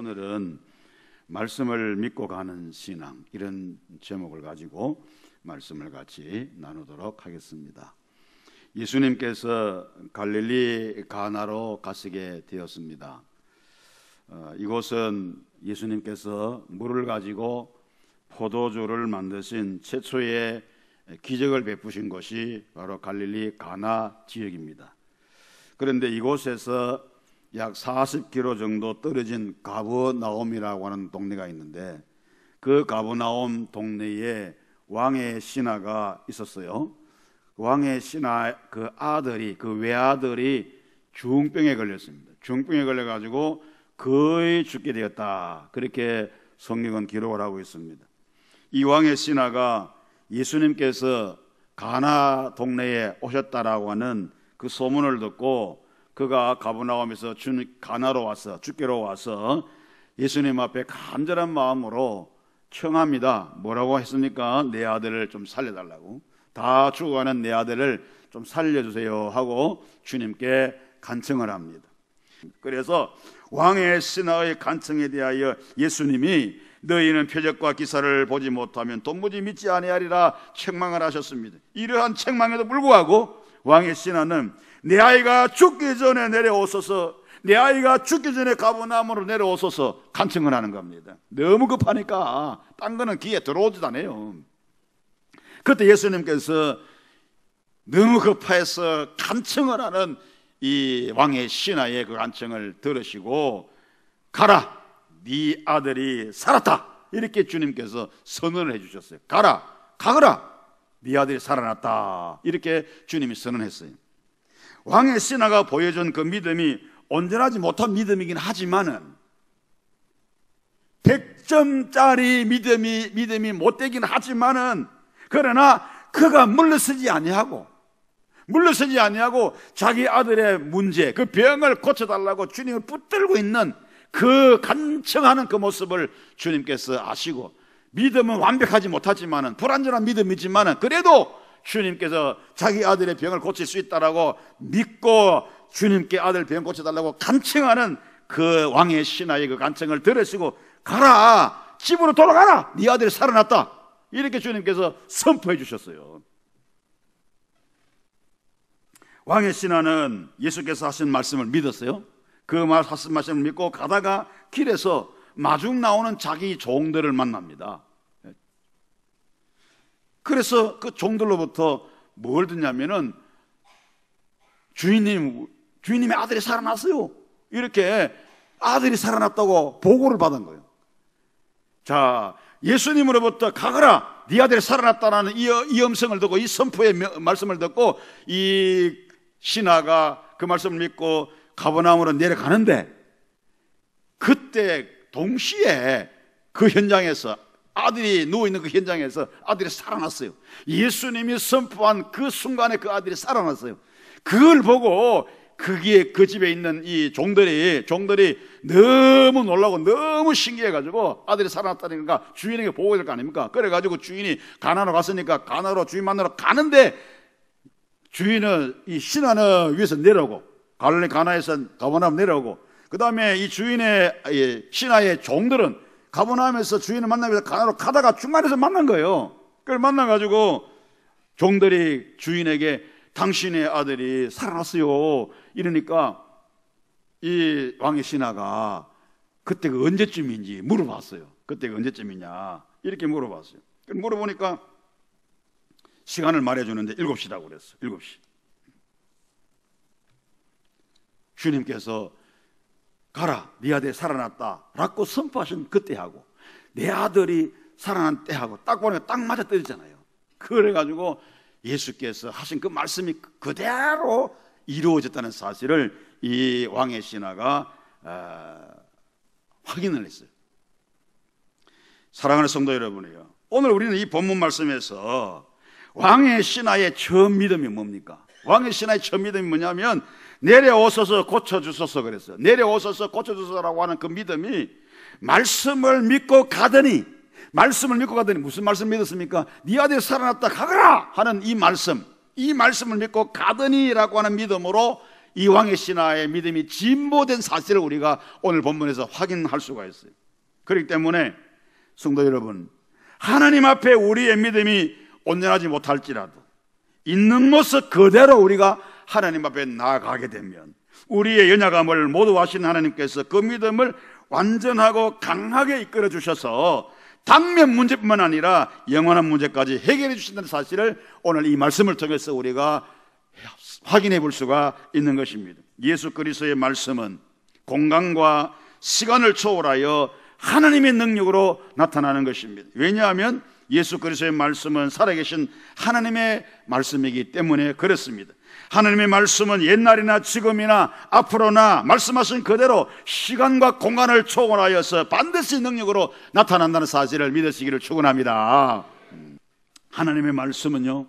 오늘은 말씀을 믿고 가는 신앙, 이런 제목을 가지고 말씀을 같이 나누도록 하겠습니다. 예수님께서 갈릴리 가나로 가시게 되었습니다. 이곳은 예수님께서 물을 가지고 포도주를 만드신 최초의 기적을 베푸신 곳이 바로 갈릴리 가나 지역입니다. 그런데 이곳에서 약 40km 정도 떨어진 가버나움이라고 하는 동네가 있는데, 그 가버나움 동네에 왕의 신하가 있었어요. 왕의 신하 그 아들이, 그 외아들이 중병에 걸렸습니다. 중병에 걸려가지고 거의 죽게 되었다, 그렇게 성경은 기록을 하고 있습니다. 이 왕의 신하가 예수님께서 가나 동네에 오셨다라고 하는 그 소문을 듣고 그가 가버나움에서 가나로 와서, 죽게로 와서 예수님 앞에 간절한 마음으로 청합니다. 뭐라고 했습니까? 내 아들을 좀 살려달라고, 다 죽어가는 내 아들을 좀 살려주세요 하고 주님께 간청을 합니다. 그래서 왕의 신하의 간청에 대하여 예수님이 너희는 표적과 기사를 보지 못하면 도무지 믿지 아니하리라 책망을 하셨습니다. 이러한 책망에도 불구하고 왕의 신하는 내 아이가 죽기 전에 내려오소서, 내 아이가 죽기 전에 가버나움으로 내려오소서 간청을 하는 겁니다. 너무 급하니까 딴 거는 귀에 들어오지도 않아요. 그때 예수님께서 너무 급해서 간청을 하는 이 왕의 신하의 그 간청을 들으시고 가라, 네 아들이 살았다, 이렇게 주님께서 선언을 해주셨어요. 가거라, 네 아들이 살아났다, 이렇게 주님이 선언했어요. 왕의 신하가 보여준 그 믿음이 온전하지 못한 믿음이긴 하지만은 100점짜리 믿음이 못되긴 하지만은, 그러나 그가 물러서지 아니하고 자기 아들의 문제, 그 병을 고쳐달라고 주님을 붙들고 있는 그 간청하는 그 모습을 주님께서 아시고, 믿음은 완벽하지 못하지만은, 불완전한 믿음이지만은 그래도 주님께서 자기 아들의 병을 고칠 수 있다라고 믿고 주님께 아들 병 고쳐달라고 간청하는 그 왕의 신하의 그 간청을 들으시고 가라, 집으로 돌아가라, 네 아들이 살아났다, 이렇게 주님께서 선포해 주셨어요. 왕의 신하는 예수께서 하신 말씀을 믿었어요. 그 하신 말씀을 믿고 가다가 길에서 마중 나오는 자기 종들을 만납니다. 그래서 그 종들로부터 뭘 듣냐면은 주인님의 아들이 살아났어요, 이렇게 아들이 살아났다고 보고를 받은 거예요. 자, 예수님으로부터 가거라, 네 아들이 살아났다라는 이 음성을 듣고, 이 선포의 말씀을 듣고 이 신하가 그 말씀을 믿고 가버나움으로 내려가는데, 그때 동시에 그 현장에서, 아들이 누워있는 그 현장에서 아들이 살아났어요. 예수님이 선포한 그 순간에 그 아들이 살아났어요. 그걸 보고 거기에 그 집에 있는 이 종들이 너무 놀라고 너무 신기해가지고 아들이 살아났다니까 주인에게 보고해야 될 거 아닙니까? 그래가지고 주인이 가나로 갔으니까 가나로 주인 만나러 가는데, 주인은, 이 신하는 위에서 내려오고, 갈릴리 가나에서 가버나움 내려오고, 그 다음에 이 주인의 신하의 종들은 가버나움에서 주인을 만나기 위해서 가나로 가다가 중간에서 만난 거예요. 그걸 만나가지고 종들이 주인에게 당신의 아들이 살아났어요 이러니까 이 왕의 신하가 그때가 언제쯤인지 물어봤어요. 그때가 언제쯤이냐 이렇게 물어봤어요. 물어보니까 시간을 말해주는데 7시라고 그랬어요. 7시. 주님께서 가라, 네 아들이 살아났다 라고 선포하신 그때하고 내 아들이 살아난 때하고 딱 보니까 딱 맞아 떨어지잖아요. 그래가지고 예수께서 하신 그 말씀이 그대로 이루어졌다는 사실을 이 왕의 신하가 확인을 했어요. 사랑하는 성도 여러분이요, 오늘 우리는 이 본문 말씀에서 왕의 신하의 처음 믿음이 뭡니까? 왕의 신하의 처음 믿음이 뭐냐면 내려오소서 고쳐주소서 그랬어요. 내려오소서 고쳐주소서라고 하는 그 믿음이 말씀을 믿고 가더니 무슨 말씀 믿었습니까? 네 아들이 살아났다 가거라 하는 이 말씀을 믿고 가더니라고 하는 믿음으로 이 왕의 신하의 믿음이 진보된 사실을 우리가 오늘 본문에서 확인할 수가 있어요. 그렇기 때문에 성도 여러분, 하나님 앞에 우리의 믿음이 온전하지 못할지라도 있는 모습 그대로 우리가 하나님 앞에 나아가게 되면 우리의 연약함을 모두 아시는 하나님께서 그 믿음을 완전하고 강하게 이끌어 주셔서 당면 문제뿐만 아니라 영원한 문제까지 해결해 주신다는 사실을 오늘 이 말씀을 통해서 우리가 확인해 볼 수가 있는 것입니다. 예수 그리스도의 말씀은 공간과 시간을 초월하여 하나님의 능력으로 나타나는 것입니다. 왜냐하면 예수 그리스도의 말씀은 살아계신 하나님의 말씀이기 때문에 그렇습니다. 하나님의 말씀은 옛날이나 지금이나 앞으로나 말씀하신 그대로 시간과 공간을 초월하여서 반드시 능력으로 나타난다는 사실을 믿으시기를 축원합니다. 하나님의 말씀은요,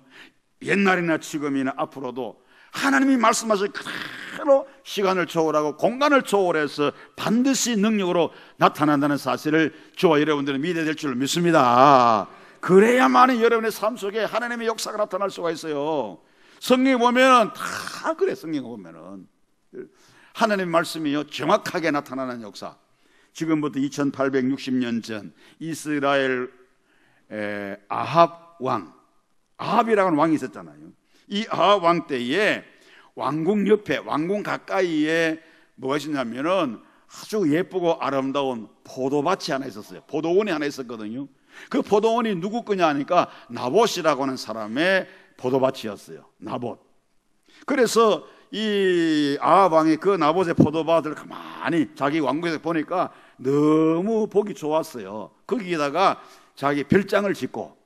옛날이나 지금이나 앞으로도 하나님이 말씀하신 그대로 시간을 초월하고 공간을 초월해서 반드시 능력으로 나타난다는 사실을 저와 여러분들은 믿어야 될 줄 믿습니다. 그래야만이 여러분의 삶 속에 하나님의 역사가 나타날 수가 있어요. 성경에 보면 다 그래. 성경에 보면은 하나님의 말씀이요 정확하게 나타나는 역사. 지금부터 2860년 전 이스라엘 아합 왕, 아합이라고 하는 왕이 있었잖아요. 이 아합 왕 때에 왕궁 옆에, 왕궁 가까이에 뭐가 있었냐면은 아주 예쁘고 아름다운 포도밭이 하나 있었어요. 포도원이 하나 있었거든요. 그 포도원이 누구 거냐 하니까 나봇이라고 하는 사람의 포도밭이었어요. 나봇. 그래서 이 아합 왕이 그 나봇의 포도밭을 가만히 자기 왕궁에서 보니까 너무 보기 좋았어요. 거기에다가 자기 별장을 짓고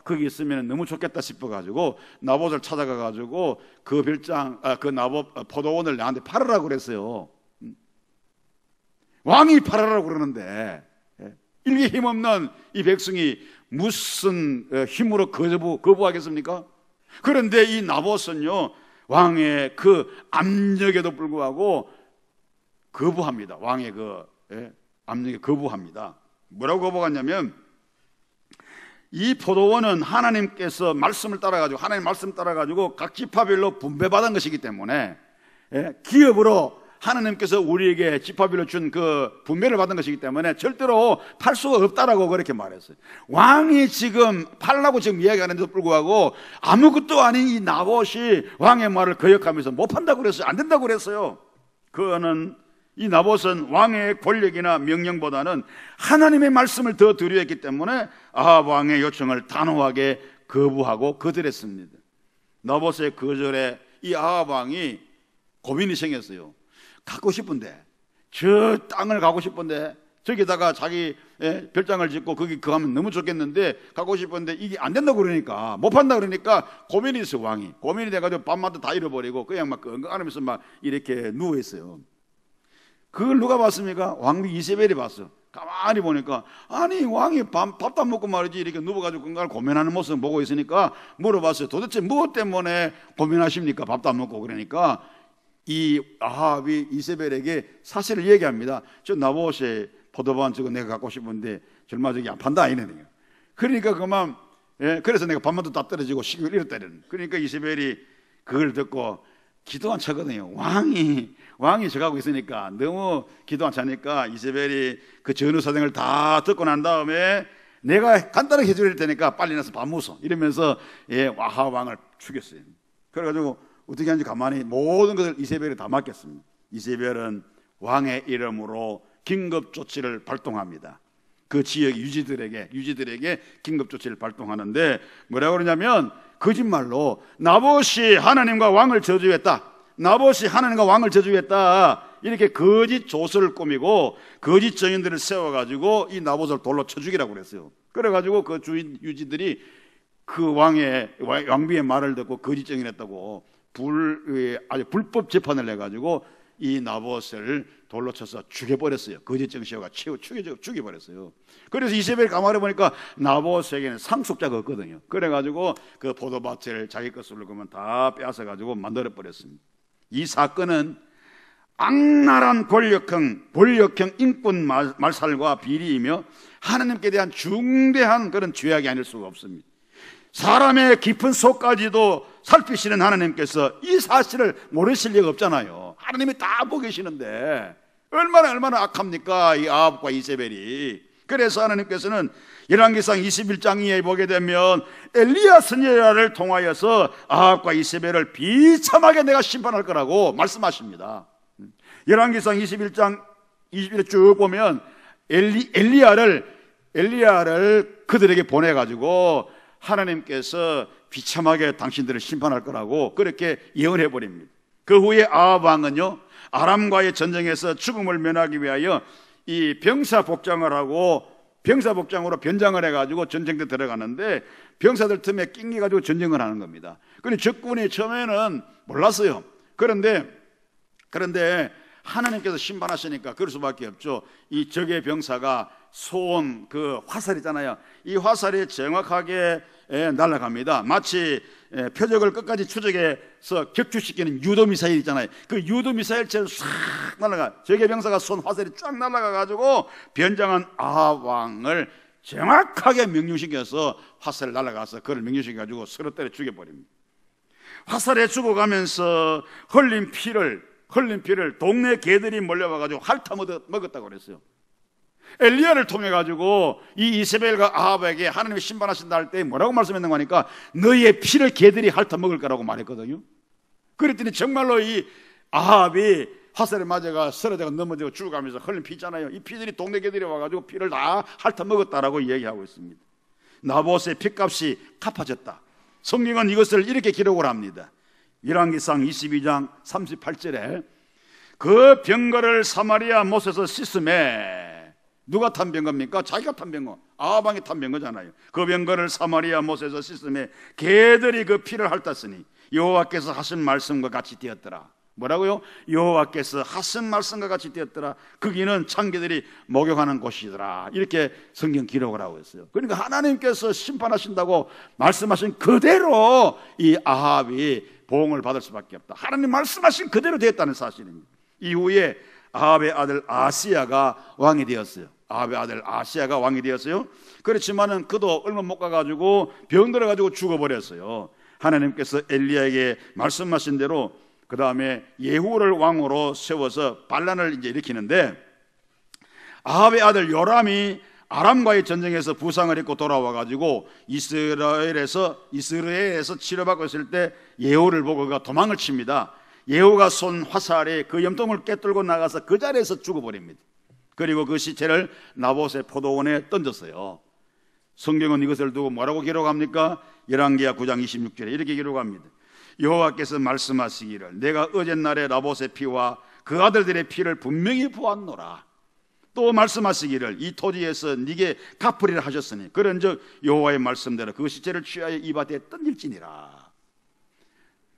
거기 있으면 너무 좋겠다 싶어가지고 나봇을 찾아가가지고 그 별장, 그 나봇 포도원을 나한테 팔으라고 그랬어요. 왕이 팔으라고 그러는데 일개 힘없는 이 백성이 무슨 힘으로 거부하겠습니까? 그런데 이 나봇은요 왕의 그 압력에도 불구하고 거부합니다. 왕의 그 압력에 거부합니다. 뭐라고 거부하냐면 이 포도원은 하나님께서 말씀을 따라가지고 하나님 말씀 따라가지고 각 지파별로 분배받은 것이기 때문에 기업으로 하나님께서 우리에게 지파별로 준 그 분배를 받은 것이기 때문에 절대로 팔 수가 없다라고 그렇게 말했어요. 왕이 지금 팔라고 지금 이야기하는데도 불구하고 아무것도 아닌 이 나봇이 왕의 말을 거역하면서 못 판다고 그랬어요. 안 된다고 그랬어요. 이 나봇은 왕의 권력이나 명령보다는 하나님의 말씀을 더 두려워했기 때문에 아합 왕의 요청을 단호하게 거부하고 거절했습니다. 나봇의 거절에 이 아합 왕이 고민이 생겼어요. 갖고 싶은데, 저 땅을 가고 싶은데, 저기다가 자기 별장을 짓고 거기 가면 너무 좋겠는데 가고 싶은데 이게 안 된다고 그러니까, 못 판다 그러니까 고민이 있어요. 왕이 고민이 돼가지고 밤마다 다 잃어버리고 그냥 막 끙끙하면서 막 이렇게 누워 있어요. 그걸 누가 봤습니까? 왕비 이세벨이 봤어. 가만히 보니까 아니 왕이 밥도 안 먹고 말이지 이렇게 누워가지고 건강을 고민하는 모습을 보고 있으니까 물어봤어요. 도대체 무엇 때문에 고민하십니까? 밥도 안 먹고. 그러니까 이 아합이 이세벨에게 사실을 얘기합니다. 저 나봇의 포도밭 저거 내가 갖고 싶은데 절마 저기 안 판다 이러네요. 그러니까 그만 그래서 내가 밥만도 다 떨어지고 식욕을 잃었다 이러는. 그러니까 이세벨이 그걸 듣고 기도 안 차거든요. 왕이 저가고 있으니까 너무 기도 안 차니까 이세벨이 그 전후 사정을 다 듣고 난 다음에 내가 간단하게 해줄 테니까 빨리 나서 밥 먹어 이러면서 아합 왕을 죽였어요. 그래가지고 어떻게 하는지 가만히 모든 것을 이세벨에 다 맡겼습니다. 이세벨은 왕의 이름으로 긴급 조치를 발동합니다. 그 지역 유지들에게 긴급 조치를 발동하는데 뭐라고 그러냐면 거짓말로 나봇이 하나님과 왕을 저주했다. 이렇게 거짓 조서를 꾸미고 거짓 증인들을 세워가지고 이 나봇을 돌로 쳐 죽이라고 그랬어요. 그래가지고 그 주인 유지들이 그 왕비의 말을 듣고 거짓 증인했다고 아주 불법 재판을 해가지고 이 나봇을 돌로 쳐서 죽여버렸어요. 거짓 증인 세워가 죽여버렸어요. 그래서 이세벨 가만히 보니까 나봇에게는 상속자가 없거든요. 그래가지고 그 포도밭을 자기 것으로 그러면 다 빼앗아가지고 만들어버렸습니다. 이 사건은 악랄한 권력형 인권 말살과 비리이며 하나님께 대한 중대한 그런 죄악이 아닐 수가 없습니다. 사람의 깊은 속까지도 살피시는 하나님께서 이 사실을 모르실 리가 없잖아요. 하나님이 다 보고 계시는데 얼마나 악합니까, 이 아합과 이세벨이. 그래서 하나님께서는 열왕기상 21장에 보게 되면 엘리야 선지자를 통하여서 아합과 이세벨을 비참하게 내가 심판할 거라고 말씀하십니다. 열왕기상 21장 20절에 쭉 보면 엘리야를 그들에게 보내가지고 하나님께서 비참하게 당신들을 심판할 거라고 그렇게 예언해 버립니다. 그 후에 아합 왕은요, 아람과의 전쟁에서 죽음을 면하기 위하여 이 병사복장을 하고 병사복장으로 변장을 해가지고 전쟁에 들어가는데 병사들 틈에 낑겨가지고 전쟁을 하는 겁니다. 그런데 적군이 처음에는 몰랐어요. 그런데 하나님께서 심판하시니까 그럴 수밖에 없죠. 이 적의 병사가 쏜 그 화살이잖아요. 이 화살이 정확하게 날아갑니다. 마치 표적을 끝까지 추적해서 격추시키는 유도미사일 있잖아요. 그 유도미사일처럼 싹 날아가, 적의 병사가 쏜 화살이 쫙 날아가가지고 변장한 아합 왕을 정확하게 명중시켜서 화살을 날아가서 그를 명중시켜가지고 서로 때려 죽여버립니다. 화살에 죽어가면서 흘린 피를 동네 개들이 몰려와가지고 핥아 먹었다고 그랬어요. 엘리야를 통해 가지고 이 이세벨과 아합에게 하나님이 심판하신다 할 때 뭐라고 말씀했는가 하니까 너희의 피를 개들이 핥아 먹을 거라고 말했거든요. 그랬더니 정말로 이 아합이 화살에 맞아가 쓰러져가 넘어지고 죽어가면서 흘린 피 있잖아요. 이 피들이 동네 개들이 와가지고 피를 다 핥아 먹었다라고 얘기하고 있습니다. 나봇의 피값이 갚아졌다. 성경은 이것을 이렇게 기록을 합니다. 열왕기상 22장 38절에 그 병거를 사마리아 못에서 씻음에, 누가 탄 병거입니까? 자기가 탄 병거, 아합 왕이 탄 병거잖아요. 그 병거를 사마리아 못에서 씻음에 개들이 그 피를 핥았으니 여호와께서 하신 말씀과 같이 되었더라. 뭐라고요? 여호와께서 하신 말씀과 같이 되었더라. 거기는 창기들이 목욕하는 곳이더라. 이렇게 성경 기록을 하고 있어요. 그러니까 하나님께서 심판하신다고 말씀하신 그대로 이 아합이 보응을 받을 수밖에 없다. 하나님 말씀하신 그대로 되었다는 사실입니다. 이후에 아합의 아들 아시야가 왕이 되었어요. 아합의 아들 아시야가 왕이 되었어요. 그렇지만은 그도 얼마 못 가가지고 병 들어가지고 죽어버렸어요. 하나님께서 엘리야에게 말씀하신 대로 그 다음에 예후를 왕으로 세워서 반란을 이제 일으키는데, 아합의 아들 요람이 아람과의 전쟁에서 부상을 입고 돌아와가지고 이스라엘에서 치료받고 있을 때 예후를 보고 그가 도망을 칩니다. 예후가 쏜 화살이 그 염통을 깨뚫고 나가서 그 자리에서 죽어버립니다. 그리고 그 시체를 나봇의 포도원에 던졌어요. 성경은 이것을 두고 뭐라고 기록합니까? 열왕기하 9장 26절에 이렇게 기록합니다. 여호와께서 말씀하시기를 내가 어젯날에 나봇의 피와 그 아들들의 피를 분명히 보았노라. 또 말씀하시기를 이 토지에서 네게 갚으리라 하셨으니 그런즉 여호와의 말씀대로 그 시체를 취하여 이 밭에 던질지니라.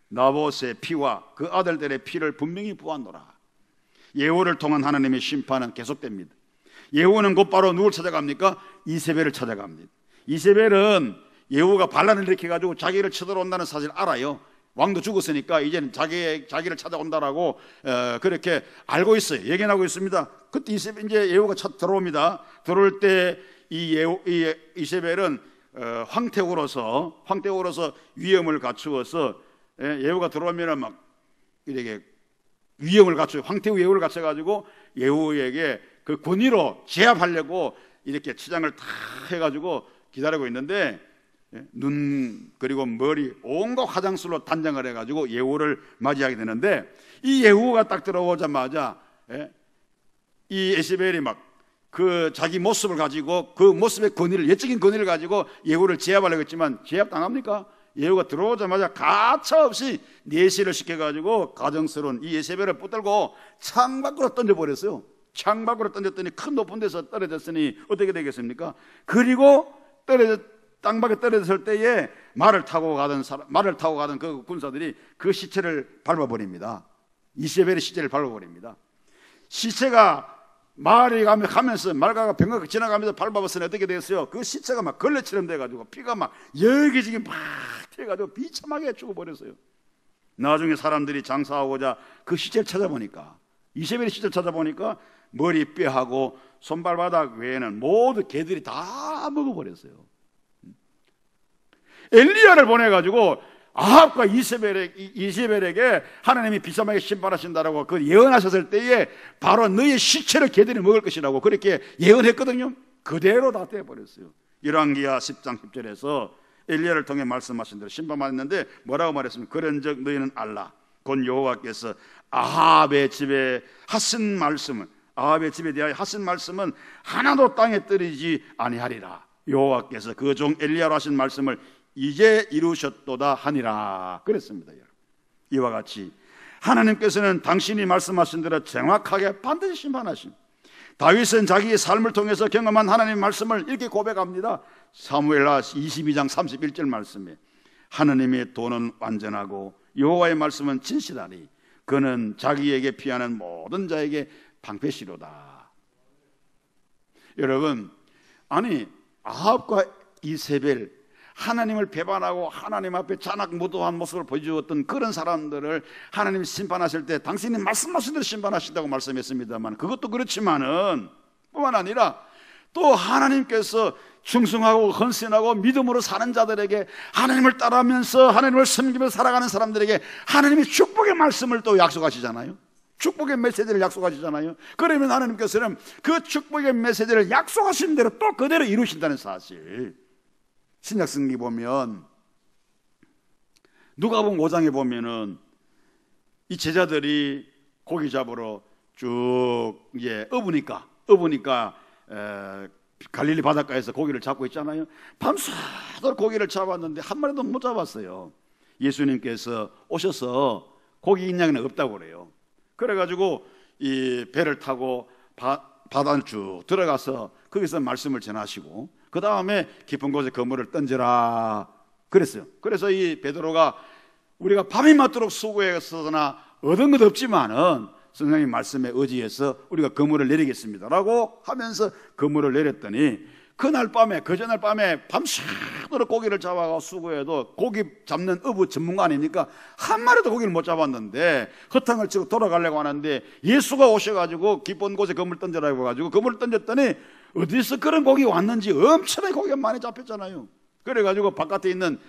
나봇의 피와 그 아들들의 피를 분명히 보았노라. 예후를 통한 하나님의 심판은 계속됩니다. 예후는 곧바로 누굴 찾아갑니까? 이세벨을 찾아갑니다. 이세벨은 예후가 반란을 일으켜가지고 자기를 쳐들어온다는 사실을 알아요. 왕도 죽었으니까 이제는 자기를 찾아온다라고 그렇게 알고 있어요. 예견하고 있습니다. 그때 이제 예후가 들어옵니다. 들어올 때 이 이세벨은 황태우로서 위엄을 갖추어서 예후가 들어오면 막 이렇게 위엄을 갖추어 황태우 예후를 갖춰가지고 예후에게 그 권위로 제압하려고 이렇게 치장을 다 해가지고 기다리고 있는데 눈 그리고 머리 온갖 화장술로 단장을 해가지고 예후를 맞이하게 되는데, 이 예후가 딱 들어오자마자 이 에스벨이 막 그 자기 모습을 가지고 그 모습의 권위를, 예적인 권위를 가지고 예후를 제압하려고 했지만 제압당합니까? 예후가 들어오자마자 가차없이 내시를 시켜가지고 가정스러운 이 에스벨을 붙들고 창 밖으로 던져버렸어요. 창 밖으로 던졌더니 큰 높은 데서 떨어졌으니 어떻게 되겠습니까? 그리고 땅 밖에 떨어졌을 때에 말을 타고 가던 그 군사들이 그 시체를 밟아버립니다. 이세벨의 시체를 밟아버립니다. 시체가 말이 가면서 말가가 병가가 지나가면서 밟아봤으니 어떻게 됐어요? 그 시체가 막 걸레처럼 돼가지고 피가 막 여기저기 막 튀어가지고 비참하게 죽어버렸어요. 나중에 사람들이 장사하고자 그 시체를 찾아보니까, 이세벨의 시체를 찾아보니까 머리 뼈하고 손발바닥 외에는 모두 개들이 다 먹어버렸어요. 엘리야를 보내가지고 아합과 이세벨에게 하나님이 비참하게 심판하신다라고 그 예언하셨을 때에 바로 너희의 시체를 개들이 먹을 것이라고 그렇게 예언했거든요. 그대로 다 되어버렸어요. 열왕기하 10장 10절에서 엘리야를 통해 말씀하신 대로 심판받았는데 뭐라고 말했습니까? 그런즉 너희는 알라 곧 여호와께서 아합의 집에 하신 말씀을, 아합의 집에 대하여 하신 말씀은 하나도 땅에 떨어지지 아니하리라. 여호와께서 그 종 엘리야로 하신 말씀을 이제 이루셨도다 하니라 그랬습니다. 여러분, 이와 같이 하나님께서는 당신이 말씀하신 대로 정확하게 반드시 심판하심. 다윗은 자기의 삶을 통해서 경험한 하나님의 말씀을 이렇게 고백합니다. 사무엘하 22장 31절 말씀에 하나님의 도는 완전하고 여호와의 말씀은 진실하니 그는 자기에게 피하는 모든 자에게 방패시로다. 여러분, 아니 아합과 이세벨, 하나님을 배반하고 하나님 앞에 잔악무도한 모습을 보여주었던 그런 사람들을 하나님이 심판하실 때 당신이 말씀하신 대로 심판하신다고 말씀했습니다만, 그것도 그렇지만은 뿐만 아니라 또 하나님께서 충성하고 헌신하고 믿음으로 사는 자들에게, 하나님을 따라하면서 하나님을 섬기면서 살아가는 사람들에게 하나님이 축복의 말씀을 또 약속하시잖아요. 축복의 메시지를 약속하시잖아요. 그러면 하나님께서는 그 축복의 메시지를 약속하신 대로 또 그대로 이루신다는 사실. 신약성기 보면 누가복음 5장에 보면은 이 제자들이 고기 잡으러 쭉 이제 어부니까 갈릴리 바닷가에서 고기를 잡고 있잖아요. 밤새도록 고기를 잡았는데 한 마리도 못 잡았어요. 예수님께서 오셔서 고기 인양은 없다고 그래요. 그래가지고 이 배를 타고 바다를 쭉 들어가서 거기서 말씀을 전하시고 그 다음에 깊은 곳에 그물을 던져라 그랬어요. 그래서 이 베드로가 우리가 밤이 맞도록 수고했으나 얻은 것 없지만은 성령의 말씀에 의지해서 우리가 그물을 내리겠습니다 라고 하면서 그물을 내렸더니 그날 밤에, 그 전날 밤에 밤새도록 고기를 잡아가 수고해도 고기 잡는 어부 전문가 아닙니까? 한 마리도 고기를 못 잡았는데 허탕을 치고 돌아가려고 하는데 예수가 오셔가지고 깊은 곳에 그물 던져라고 해가지고 그물을 던졌더니 어디서 그런 고기 왔는지 엄청나게 고기가 많이 잡혔잖아요. 그래가지고 바깥에 있는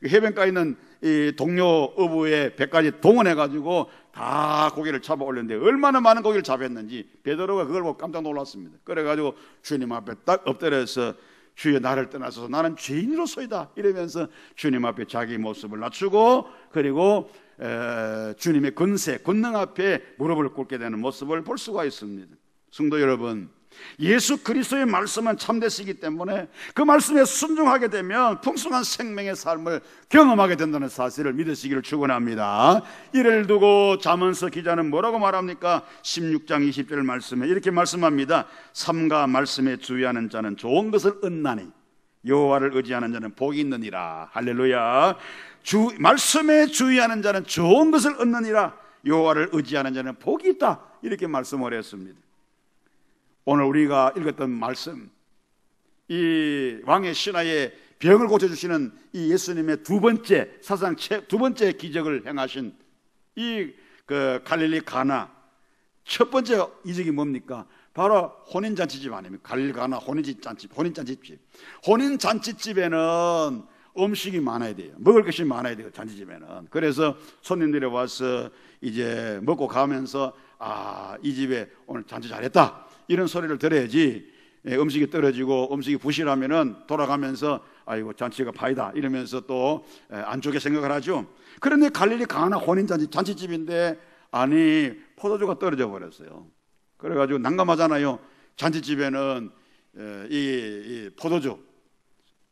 해변가에 있는 이 동료 어부의 배까지 동원해가지고 다 고기를 잡아 올렸는데 얼마나 많은 고기를 잡았는지 베드로가 그걸 보고 깜짝 놀랐습니다. 그래가지고 주님 앞에 딱 엎드려서 주여 나를 떠나서 나는 죄인으로서이다 이러면서 주님 앞에 자기 모습을 낮추고 그리고 주님의 권세, 권능 앞에 무릎을 꿇게 되는 모습을 볼 수가 있습니다. 성도 여러분, 예수 그리스도의 말씀은 참되시기 때문에 그 말씀에 순종하게 되면 풍성한 생명의 삶을 경험하게 된다는 사실을 믿으시기를 축원합니다. 이를 두고 잠언서 기자는 뭐라고 말합니까? 16장 20절 말씀에 이렇게 말씀합니다. 삼가 말씀에 주의하는 자는 좋은 것을 얻나니 여호와를 의지하는 자는 복이 있느니라. 할렐루야. 말씀에 주의하는 자는 좋은 것을 얻느니라. 여호와를 의지하는 자는 복이 있다. 이렇게 말씀을 했습니다. 오늘 우리가 읽었던 말씀, 이 왕의 신하의 병을 고쳐주시는 이 예수님의 두 번째, 사상 두 번째 기적을 행하신 이 그 갈릴리 가나, 첫 번째 이적이 뭡니까? 바로 혼인잔치집 아닙니까? 갈릴리 가나 혼인잔치집. 혼인잔치집에는 음식이 많아야 돼요. 먹을 것이 많아야 돼요. 잔치집에는. 그래서 손님들이 와서 이제 먹고 가면서 이 집에 오늘 잔치 잘했다 이런 소리를 들어야지. 음식이 떨어지고 음식이 부실하면은 돌아가면서 아이고 잔치가 파이다 이러면서 또 안 좋게 생각을 하죠. 그런데 갈릴리 가나 혼인잔치집인데 아니 포도주가 떨어져 버렸어요. 그래가지고 난감하잖아요. 잔치집에는 이 포도주,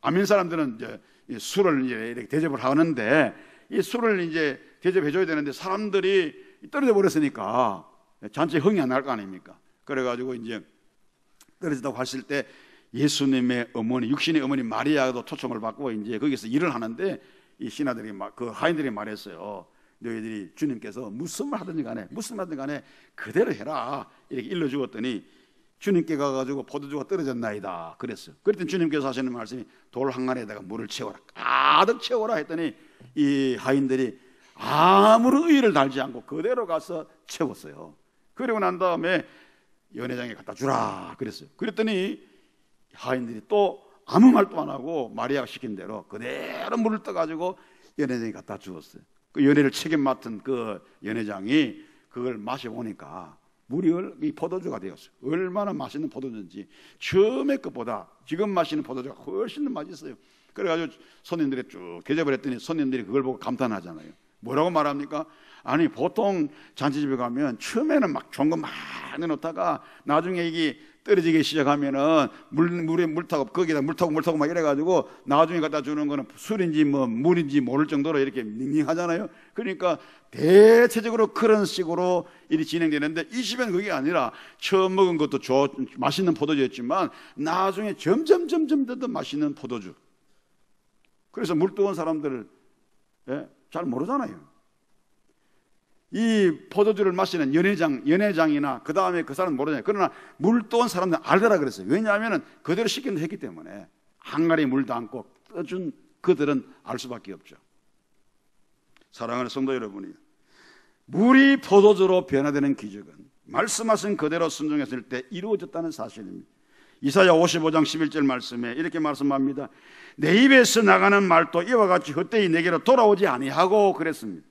아민 사람들은 이제 이 술을 이제 이렇게 대접을 하는데 이 술을 이제 대접해줘야 되는데 사람들이 떨어져 버렸으니까 잔치에 흥이 안 날 거 아닙니까? 그래가지고 이제 떨어진다고 했을 때 예수님의 어머니, 육신의 어머니 마리아도 초청을 받고 이제 거기서 일을 하는데 이 신하들이 그 하인들이 말했어요. 너희들이 주님께서 무슨 말 하든지 간에 그대로 해라 이렇게 일러주었더니 주님께 가가지고 포도주가 떨어졌나이다 그랬어요. 그랬더니 주님께서 하시는 말씀이 돌 한간에다가 물을 채워라, 가득 채워라 했더니 이 하인들이 아무런 의의를 달지 않고 그대로 가서 채웠어요. 그리고 난 다음에 연회장에 갖다 주라 그랬어요. 그랬더니 하인들이 또 아무 말도 안 하고 마리아가 시킨 대로 그대로 물을 떠가지고 연회장이 갖다 주었어요. 그 연회를 책임 맡은 그 연회장이 그걸 마셔보니까 물이 이 포도주가 되었어요. 얼마나 맛있는 포도주인지 처음에 것보다 지금 마시는 포도주가 훨씬 더 맛있어요. 그래가지고 손님들이 쭉 대접을 했더니 손님들이 그걸 보고 감탄하잖아요. 뭐라고 말합니까? 아니 보통 잔치집에 가면 처음에는 막 좋은 거 많이 넣다가 나중에 이게 떨어지기 시작하면은 물에 물 타고 거기다 물 타고 막 이래가지고 나중에 갖다 주는 거는 술인지 뭐 물인지 모를 정도로 이렇게 닝닝하잖아요. 그러니까 대체적으로 그런 식으로 일이 진행되는데 이 집에는 그게 아니라 처음 먹은 것도 맛있는 포도주였지만 나중에 점점 더 맛있는 포도주. 그래서 물 뜨거운 사람들 잘 모르잖아요. 이 포도주를 마시는 연회장이나 그 다음에 그 사람은 모르잖아요. 그러나 물 떠온 사람들은 알더라 그랬어요. 왜냐하면 그대로 시키는 했기 때문에 항아리 물도 않고 떠준 그들은 알 수밖에 없죠. 사랑하는 성도 여러분이, 물이 포도주로 변화되는 기적은 말씀하신 그대로 순종했을 때 이루어졌다는 사실입니다. 이사야 55장 11절 말씀에 이렇게 말씀합니다. 내 입에서 나가는 말도 이와 같이 헛되이 내게로 돌아오지 아니하고 그랬습니다.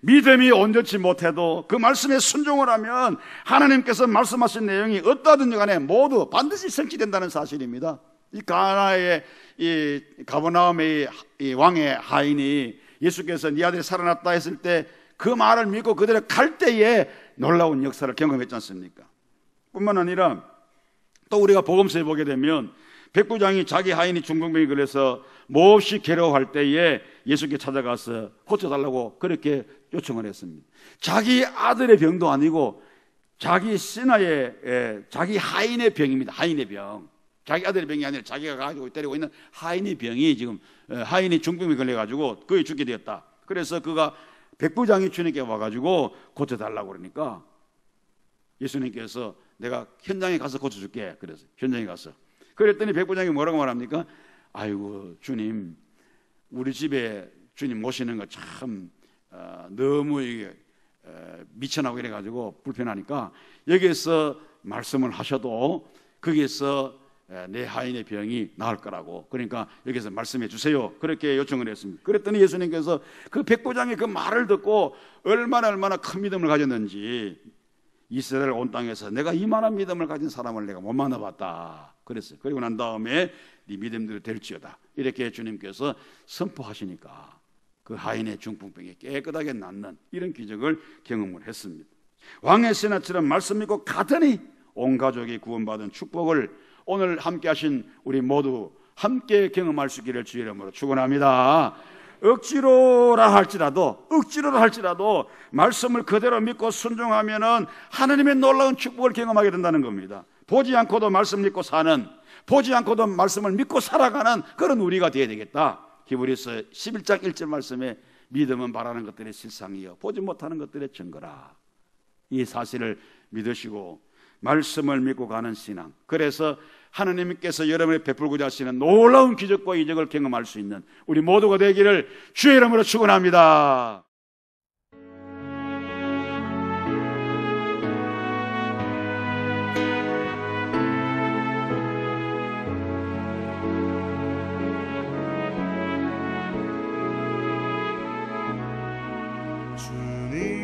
믿음이 온전치 못해도 그 말씀에 순종을 하면 하나님께서 말씀하신 내용이 어떠하든지 간에 모두 반드시 성취된다는 사실입니다. 이 가나의 이 가버나움의 이 왕의 하인이 예수께서 네 아들이 살아났다 했을 때 그 말을 믿고 그대로 갈 때에 놀라운 역사를 경험했지 않습니까? 뿐만 아니라 또 우리가 복음서에 보게 되면 백부장이 자기 하인이 중풍병에 걸려서 몹시 괴로워할 때에 예수께 찾아가서 고쳐달라고 그렇게 요청을 했습니다. 자기 아들의 병도 아니고 자기 신하의 자기 하인의 병입니다. 하인의 병. 자기 아들의 병이 아니라 자기가 가지고 때리고 있는 하인의 병이 지금 하인이 중풍병에 걸려가지고 거의 죽게 되었다. 그래서 그가 백부장이 주님께 와가지고 고쳐달라고 그러니까 예수님께서 내가 현장에 가서 고쳐줄게. 그래서 현장에 가서 그랬더니 백부장이 뭐라고 말합니까? 아이고 주님, 우리 집에 주님 모시는 거 참 너무 이게 미천하고 이래가지고 불편하니까 여기에서 말씀을 하셔도 거기에서 내 하인의 병이 나을 거라고, 그러니까 여기서 말씀해 주세요. 그렇게 요청을 했습니다. 그랬더니 예수님께서 그 백부장의 그 말을 듣고 얼마나 큰 믿음을 가졌는지, 이스라엘 온 땅에서 내가 이만한 믿음을 가진 사람을 내가 못 만나봤다 그랬어요. 그리고 난 다음에 네 믿음대로 될지어다 이렇게 주님께서 선포하시니까 그 하인의 중풍병이 깨끗하게 낫는 이런 기적을 경험을 했습니다. 왕의 신하처럼 말씀 믿고 가더니 온 가족이 구원받은 축복을 오늘 함께 하신 우리 모두 함께 경험할 수 있기를 주의 이름으로 축원합니다. 억지로라 할지라도 말씀을 그대로 믿고 순종하면은 하나님의 놀라운 축복을 경험하게 된다는 겁니다. 보지 않고도 말씀 믿고 사는, 보지 않고도 말씀을 믿고 살아가는 그런 우리가 되어야 되겠다. 히브리서 11장 1절 말씀에 믿음은 바라는 것들의 실상이요 보지 못하는 것들의 증거라. 이 사실을 믿으시고 말씀을 믿고 가는 신앙, 그래서 하나님께서 여러분에 베풀고자 하시는 놀라운 기적과 이적을 경험할 수 있는 우리 모두가 되기를 주의 이름으로 축원합니다. 주님